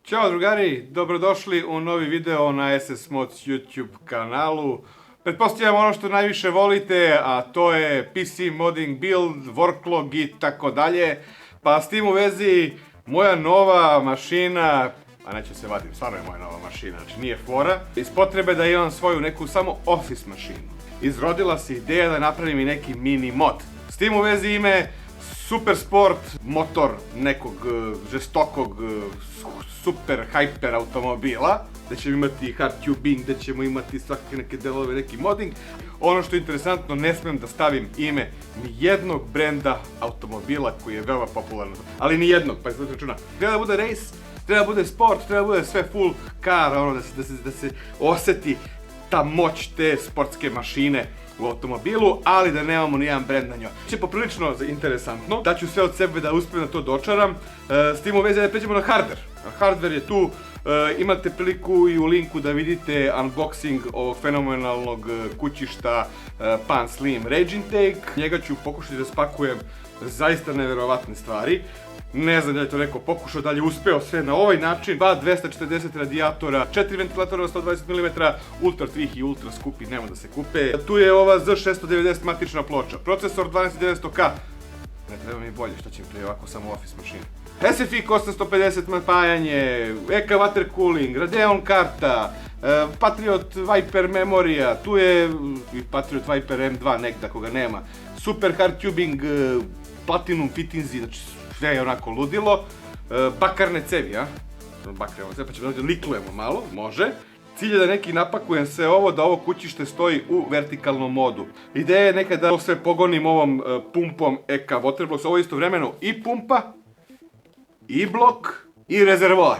Ćao drugari, dobrodošli u novi video na SS Mods YouTube kanalu. Pretpostavljam ono što najviše volite, a to je PC modding build, worklog i tako dalje. Pa s tim u vezi, moja nova mašina, a neću se vadim, stvarno je moja nova mašina, znači nije fora, iz potrebe da imam svoju neku samo office mašinu. Izrodila se ideja da napravim i neki mini mod. S tim u vezi ime Super Sport motor nekog žestokog super hyper automobila, da ćemo imati hard tubing, da ćemo imati svake neke delove, neki modding. Ono što je interesantno, ne smem da stavim ime ni jednog brenda automobila koji je veoma popularan, ali ni jednog, pa izgledate računa. Treba da bude race, treba da bude sport, treba da bude sve full car, ono da se oseti ta moć te sportske mašine u automobilu, ali da nemamo nijedan brend na njoj. Biće poprilično interesantno, daću sve od sebe da uspijem da to dočaram. S tim u vezi da pređemo na hardware. Hardware je tu, imate priliku i u linku da vidite unboxing ovog fenomenalnog kućišta Pan Slim Rage Intake. Njega ću pokušati da spakujem zaista neverovatne stvari. Ne znam da je to neko pokušao, da li je uspeo sve na ovaj način. 240 radijatora, 4 ventilatora na 120 mm, ultra trih i ultra skupi, nema da se kupe. Tu je ova Z690 matična ploča, procesor 12900K. Ne treba mi bolje, što će mi prije ovako samo office mašina. SFX 850 napajanje, EK water cooling, Radeon karta, Patriot Viper memorija, tu je i Patriot Viper M2 nekda koga nema, super hard tubing, platinum fitinzi, znači sve je onako ludilo, bakarne cevi, bakarne cevi, pa ćemo da liklujemo malo, može. Cilj je da neki napakujem sve ovo, da ovo kućište stoji u vertikalnom modu. Ideja je nekada da to sve pogonim ovom pumpom EK Waterblocks, ovo je istovremeno i pumpa, i blok, i rezervoar.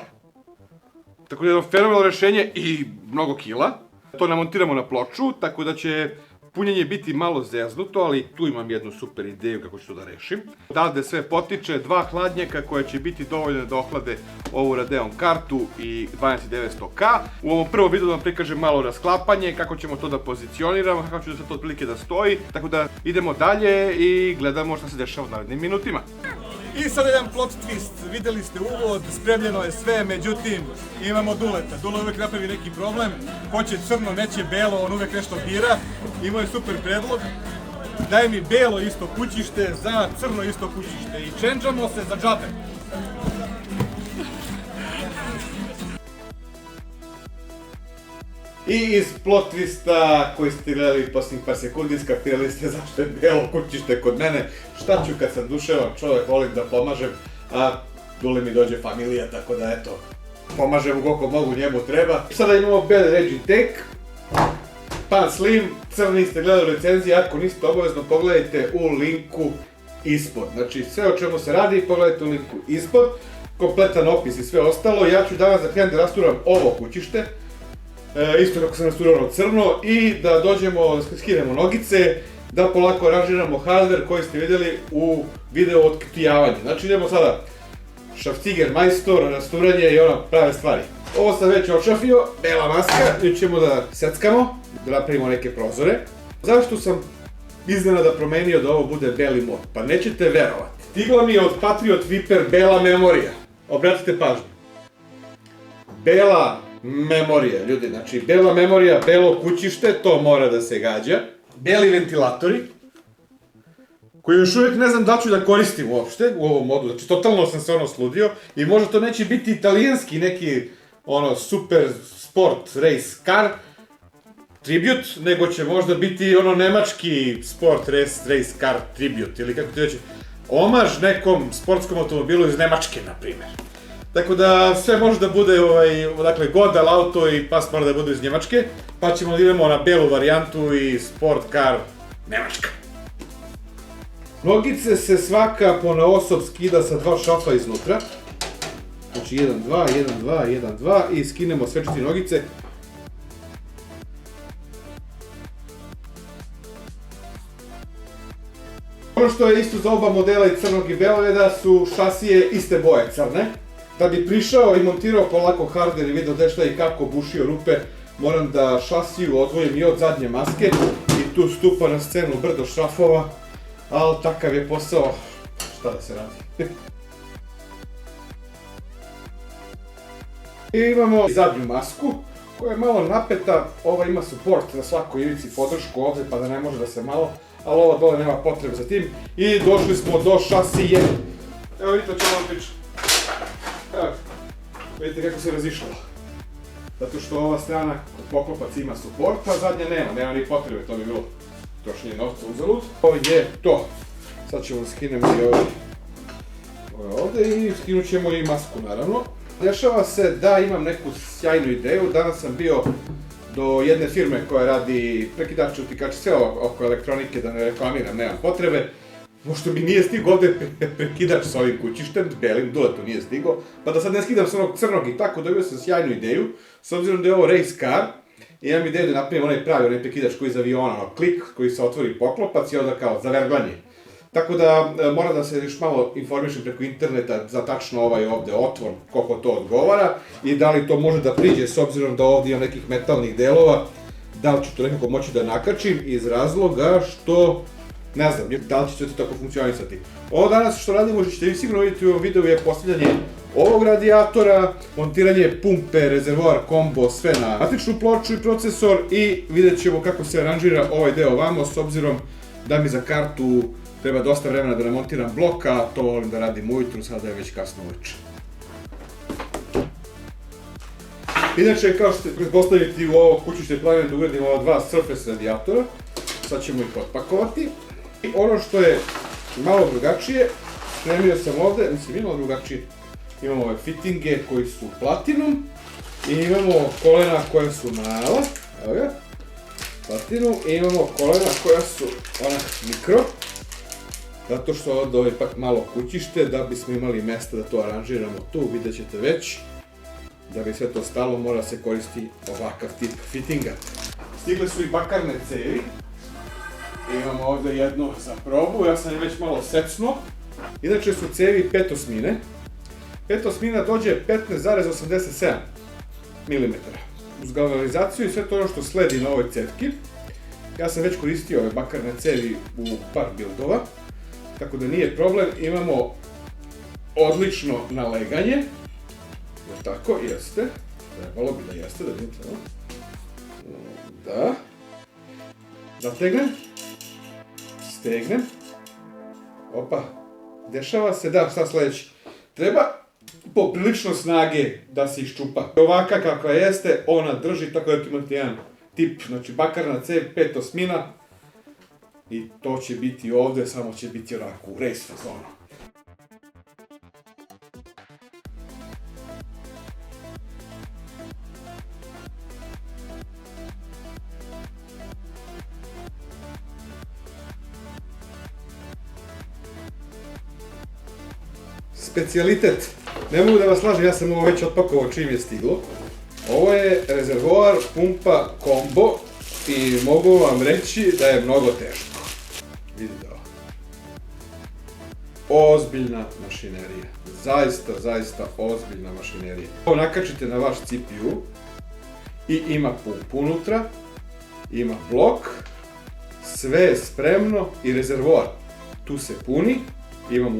Tako da je jedno fenomenalno rešenje i mnogo kila. To namontiramo na ploču, tako da će punjenje biti malo zeznuto, ali tu imam jednu super ideju kako ću to da rešim. Odavde sve potiče, 2 hladnjaka koje će biti dovoljne da ohlade ovu Radeon kartu i 12900K. U ovom prvom videu da vam prikažem malo rasklapanje, kako ćemo to da pozicioniramo, kako će da se to otprilike da stoji. Tako da idemo dalje i gledamo šta se dešava u narednim minutima. I sad jedan plot twist, videli ste uvod, spremljeno je sve, međutim imamo Duleta. Dule uvek napravi neki problem, hoće crno, neće belo, on uvek nešto bira, imao je super predlog. Daj mi belo isto kućište za crno isto kućište i čenđamo se za džabe. I iz plot twista koji ste gledali posljednjih par sekundi, skapirali ste zašto je belo kućište kod mene. Šta ću kad sam duševan čovjek, volim da pomažem, a Dule mi dođe familija, tako da eto, pomažem koliko mogu, njemu treba. Sada imamo beli Rage Intake, Pan Slim, crni ste gledali recenzije, ako niste obavezno pogledajte u linku ispod. Znači sve o čemu se radi pogledajte u linku ispod, kompletan opis i sve ostalo. Ja ću danas da krenem da rasturam ovo kućište. Isto kako sam rasturao crno i da dođemo, da skinemo nogice, da polako aranžiramo hardware koji ste vidjeli u videu otkrijavanju. Znači idemo sada šrafciger majstor, rasturanje i ona prave stvari. Ovo sam već odšrafio, bela maska, i ćemo da seckamo, da napravimo neke prozore. Zašto sam iznenada promenio da ovo bude beli mod? Pa nećete verovati. Stigla mi je od Patriot Viper bela memorija. Obratite pažnju. Bela memorija, ljudi, znači bela memorija, belo kućište, to mora da se gađa. Beli ventilatori, koji još uvijek ne znam da ću da koristim uopšte u ovom modu, znači totalno sam se sludio i možda to neće biti italijanski neki super sport race car tribute, nego će možda biti nemački sport race car tribute ili kako ti reći, omaž nekom sportskom automobilu iz Nemačke, na primjer. Tako da sve može da bude, dakle, Godel auto i pas mora da budu iz Njemačke, pa ćemo da idemo na belu varijantu i sport car Nemačka. Nogice se svaka ponaosob skida sa 2 šafa iznutra. Znači 1, 2, 1, 2, 1, 2 i skinemo sve 4 nogice. Ono što je isto za oba modela i crnog i belog je da su šasije iste boje crne. Da bi prišao i montirao polako hardware i vidio gde šta i kako bušio rupe, moram da šasiju odvojim i od zadnje maske i tu stupa na scenu brdo šrafova, ali takav je posao, šta da se radi. I imamo zadnju masku koja je malo napeta, ova ima support na svakoj ivici, podršku ovdje pa da ne može da se malo, ali ova dole nema potrebe za tim. I došli smo do šasije. Evo vidite o čemu vam pričam. Evo, vidite kako se razišla. Zato što ova strana kod poklopac ima support, a zadnja nema ni potrebe, to bi bilo trošenje novca uzalud. To je to. Sad ćemo skinemo i ovdje i skinut ćemo i masku naravno. Dešava se da imam neku sjajnu ideju, danas sam bio do jedne firme koja radi prekidače, utikače, sve oko elektronike, da ne reklamiram, nemam potrebe. Pošto mi nije stigao ovdje prekidač sa ovim kućištem, belim, dole to nije stigao, pa da sad ne skidam s onog crnog i tako, dobio sam sjajnu ideju, s obzirom da je ovo race car, i imam ideju da napravim onaj prekidač koji iz aviona, klik, koji se otvori poklopac i onda kao za verglanje. Tako da moram da se još malo informišem preko interneta za tačno ovaj ovdje otvor, koliko to odgovara i da li to može da priđe s obzirom da ovdje imam nekih metalnih delova, da li ću to nekako moći da nakačim iz razloga što ne znam, da li će sve to tako funkcionisati. Ovo danas što radimo, što ćete vi sigurno vidjeti u ovom videu, je postavljanje ovog radijatora, montiranje pumpe, rezervoar, kombo, sve na matičnu ploču i procesor i vidjet ćemo kako se aranžira ovaj deo vamo, s obzirom da mi za kartu treba dosta vremena da namontiram blok, a to volim da radim ujutru, sada je već kasno uveče. Inače, kao što ćete pretpostaviti, u ovo kućište planiram da ugradim ova dva Surface radijatora, sad ćemo ih otpakovati. I ono što je malo drugačije, spremio sam ovdje, mislim malo drugačije, imamo ove fittinge koji su platinum i imamo kolena koja su mala, evo ga, platinum, i imamo kolena koja su onak mikro, zato što ovdje je ipak malo kućište, da bismo imali mjesta da to aranžiramo tu, vidjet ćete već, da bi sve to stalo mora se koristi ovakav tip fittinga. Stigle su i bakarne cevi. Imamo ovdje jednu za probu, ja sam je već malo secnuo. Inače su cevi 5 osmine. 5 osmina dođe 15,87 mm. Uz galvanizaciju i sve to ono što sledi na ovoj cevki. Ja sam već koristio ove bakarne cevi u par buildova, tako da nije problem. Imamo odlično naleganje. Jer tako, jeste. Trebalo bi da jeste, da vidim samo. Da. Zategnem. Stegnem. Opa. Dešava se, da, šta sljedeći. Treba poprilično snage da se iščupa. Ovaka kakva jeste, ona drži, tako da imate jedan tip, znači bakarna cev, 5 osmina. I to će biti ovdje, samo će biti onako u race fazonu. Specijalitet. Ne mogu da vas lažem, ja sam ovo već otpakovao čim je stiglo. Ovo je rezervoar, pumpa, kombo i mogu vam reći da je mnogo teško. Vidite ovo. Ozbiljna mašinerija. Zaista ozbiljna mašinerija. Ovo nakačite na vaš CPU i ima pumpu unutra, ima blok, sve je spremno i rezervoar. Tu se puni. Imamo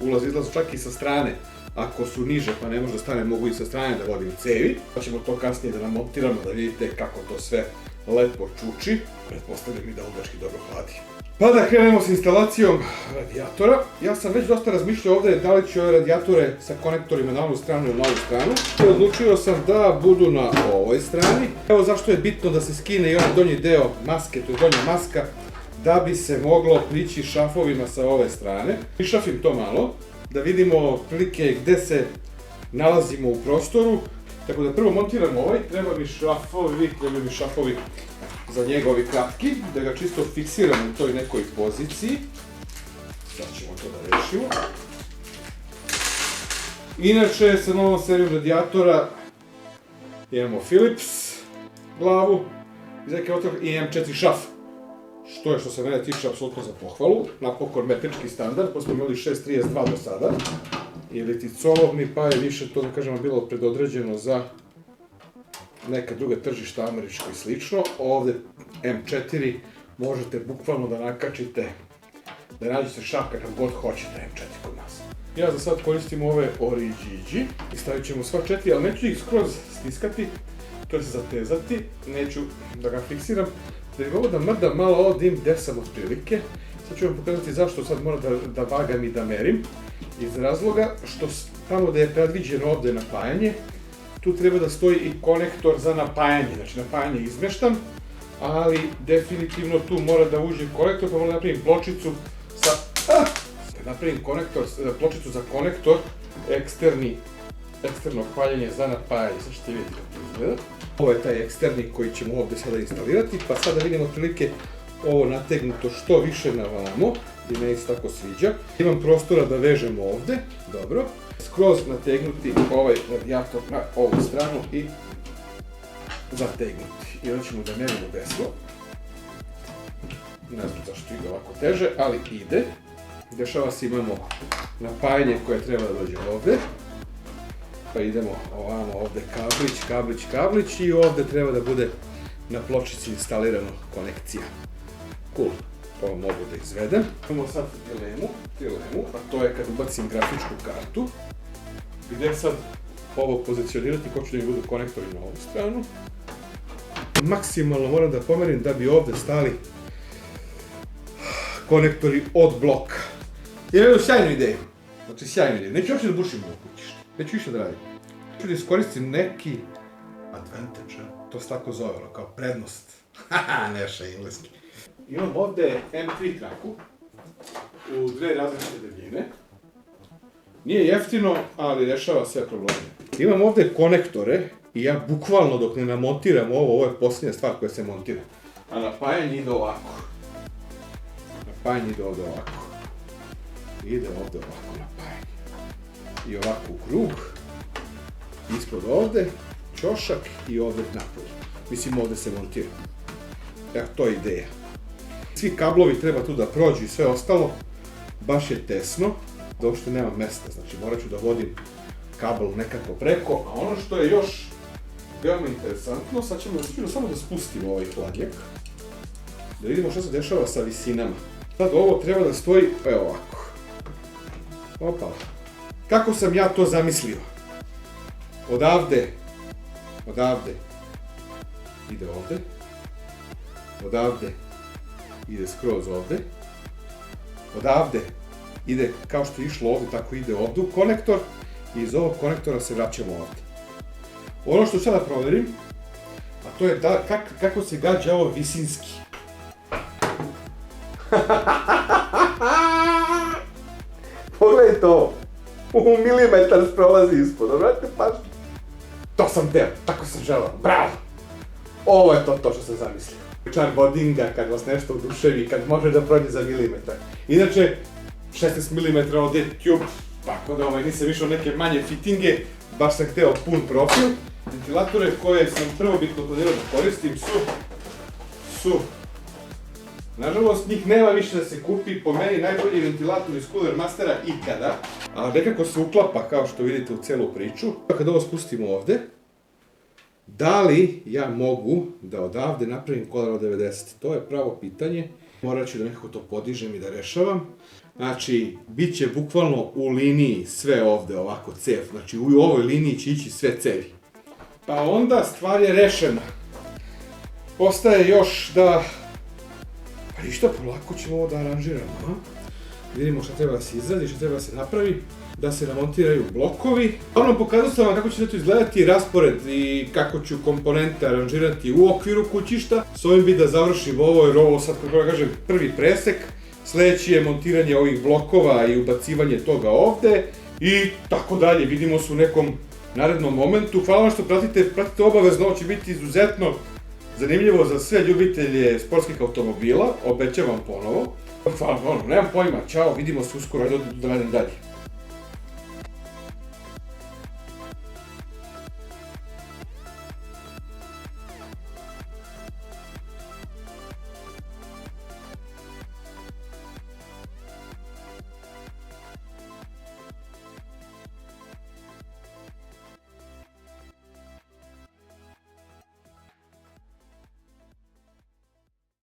ulaz-izlaz čak i sa strane. Ako su niže pa ne može da stane, mogu i sa strane da vodim cevi. Pa ćemo to kasnije da namontiramo, da vidite kako to sve lepo čuči. Pretpostavljam i da ludački dobro hladi. Pa da krenemo s instalacijom radijatora. Ja sam već dosta razmišljao ovdje da li ću ove radijatore sa konektorima na onu stranu ili na ovu stranu. Odlučio sam da budu na ovoj strani. Evo zašto je bitno da se skine i onaj donji deo maske, to je donja maska, da bi se moglo prići šafovima sa ove strane. Išafim to malo, da vidimo prilike gde se nalazimo u prostoru. Tako da prvo montiramo ovaj, treba mi šafovi za njegovi kratki, da ga čisto fiksiramo u toj nekoj poziciji. Sad ćemo to da rešimo. Inače, sa novom serijom radijatora imamo Philips glavu i M4 šaf. Što se mene tiče apsolutno za pohvalu, napokon metrički standard, pa smo imali 632 do sada, ili ti colovni, pa je više to, da kažemo, bilo predodređeno za neka druga tržišta, američko i slično. Ovdje M4 možete bukvalno da nakačite, da nađete šaf kakav god hoćete M4 kod nas. Ja za sad koristim ove Origigi i stavit ćemo sva 4, ali neću ih skroz stiskati, to je zatezati, neću da ga fiksiram, da bi ovo da mrda malo ovdje gdje sam otprilike. Sad ću vam pokazati zašto sad moram da vagam i da merim, iz razloga što tamo gdje je predviđeno ovdje napajanje, tu treba da stoji i konektor za napajanje, znači napajanje izmeštam, ali definitivno tu mora da uđe konektor, pa moram da napravim pločicu sa... napravim pločicu za konektor, eksterno paljenje za napajanje, sad ćete vidjeti kako to izgleda. Ovo je taj eksterni koji ćemo ovdje sada instalirati, pa sada vidimo otprilike ovo nategnuto što više na vamo, gdje me se tako sviđa. Imam prostora da vežem ovdje, dobro. Skroz nategnuti ovaj radijator na ovu stranu i zategnuti. I onda ćemo da merimo desno. Ne znam zašto ide ovako teže, ali ide. Dešava se, imamo napajanje koje treba da dođe ovdje. Pa idemo ovamo ovdje kablić i ovdje treba da bude na pločici instalirano konekcija. Cool, to mogu da izvedem. Imamo sad dilemu, a to je kad ubacim grafičku kartu. Gdje sad ovo pozicionirati, ko ću da mi budu konektori na ovu stranu. Maksimalno moram da pomerim da bi ovdje stali konektori od bloka. Imam jednu sjajnu ideju. Znači sjajnu ideju. Neću uopće da bušim ovo kućište. Neću više da radim. Neću da iskoristim neki advantage, to se tako zove, kao prednost. Haha, neša engleski. Imam ovdje M3 traku u dve različite debljine. Nije jeftino, ali rešava sve probleme. Imam ovdje konektore i ja bukvalno dok ne namontiram ovo je posljednja stvar koja se montira. A napajanje ide ovako. Napajanje ide ovdje ovako. Ide ovdje ovako napajanje. I ovako u krug. Ispod ovdje, ćošak i ovdje napolje. Mislim ovdje se montira. Evo, to je ideja. Svi kablovi treba tu da prođu i sve ostalo. Baš je tesno. Da uopšte nema mesta, znači morat ću da vodim kabel nekako preko. A ono što je još veoma interesantno, sad ćemo samo da spustimo ovaj hladnjak. Da vidimo što se dešava sa visinama. Sad ovo treba da stoji, evo ovako. Opa. Kako sam ja to zamislio? Odavde ide ovde, odavde ide skroz ovde, odavde ide kao što je išlo ovde, tako ide ovde u konektor i iz ovog konektora se vraćamo ovde. Ono što ću sada proverim, a to je kako se gađa ovo visinski. Pogledajte ovo, u milimetar prolazi ispod, obratite pažnju. To sam teo, tako sam želao, bravo! Ovo je to što sam zamislio. Čar bodinga, kad vas nešto oduševi, kad može da prođe za milimetar. Inače, 16 mm ovdje je tube, tako da nisam išao neke manje fittinge, baš sam hteo pun profil. Ventilatore koje sam prvobitno planirao da koristim su... Nažalost, njih nema više da se kupi, po meni najbolji ventilator iz Cooler Mastera ikada. A nekako se uklapa, kao što vidite, u celu priču. Kad ovo spustimo ovde, da li ja mogu da odavde napravim Colorado 90? To je pravo pitanje. Morat ću da nekako to podižem i da rešavam. Znači, bit će bukvalno u liniji sve ovde ovako cev. Znači, u ovoj liniji će ići sve cevi. Pa onda stvar je rešena. Ostaje još da... Pa ništa, polako ćemo ovo da aranžiramo. Vidimo šta treba da se izradi, šta treba da se napravi. Da se namontiraju blokovi. Ono, pokazao sam vam kako će to izgledati raspored i kako ću komponente aranžirati u okviru kućišta. S ovim bi da završim ovo, jer ovo sad, kako da kažem, prvi presek. Sljedeći je montiranje ovih blokova i ubacivanje toga ovde. I tako dalje, vidimo se u nekom narednom momentu. Hvala vam što pratite obavezno, ovo će biti izuzetno zanimljivo za sve ljubitelje sportskih automobila, obećavam ponovo. Hvala vam, nemam pojma, čao, vidimo se uskoro, ajde da radim dalje.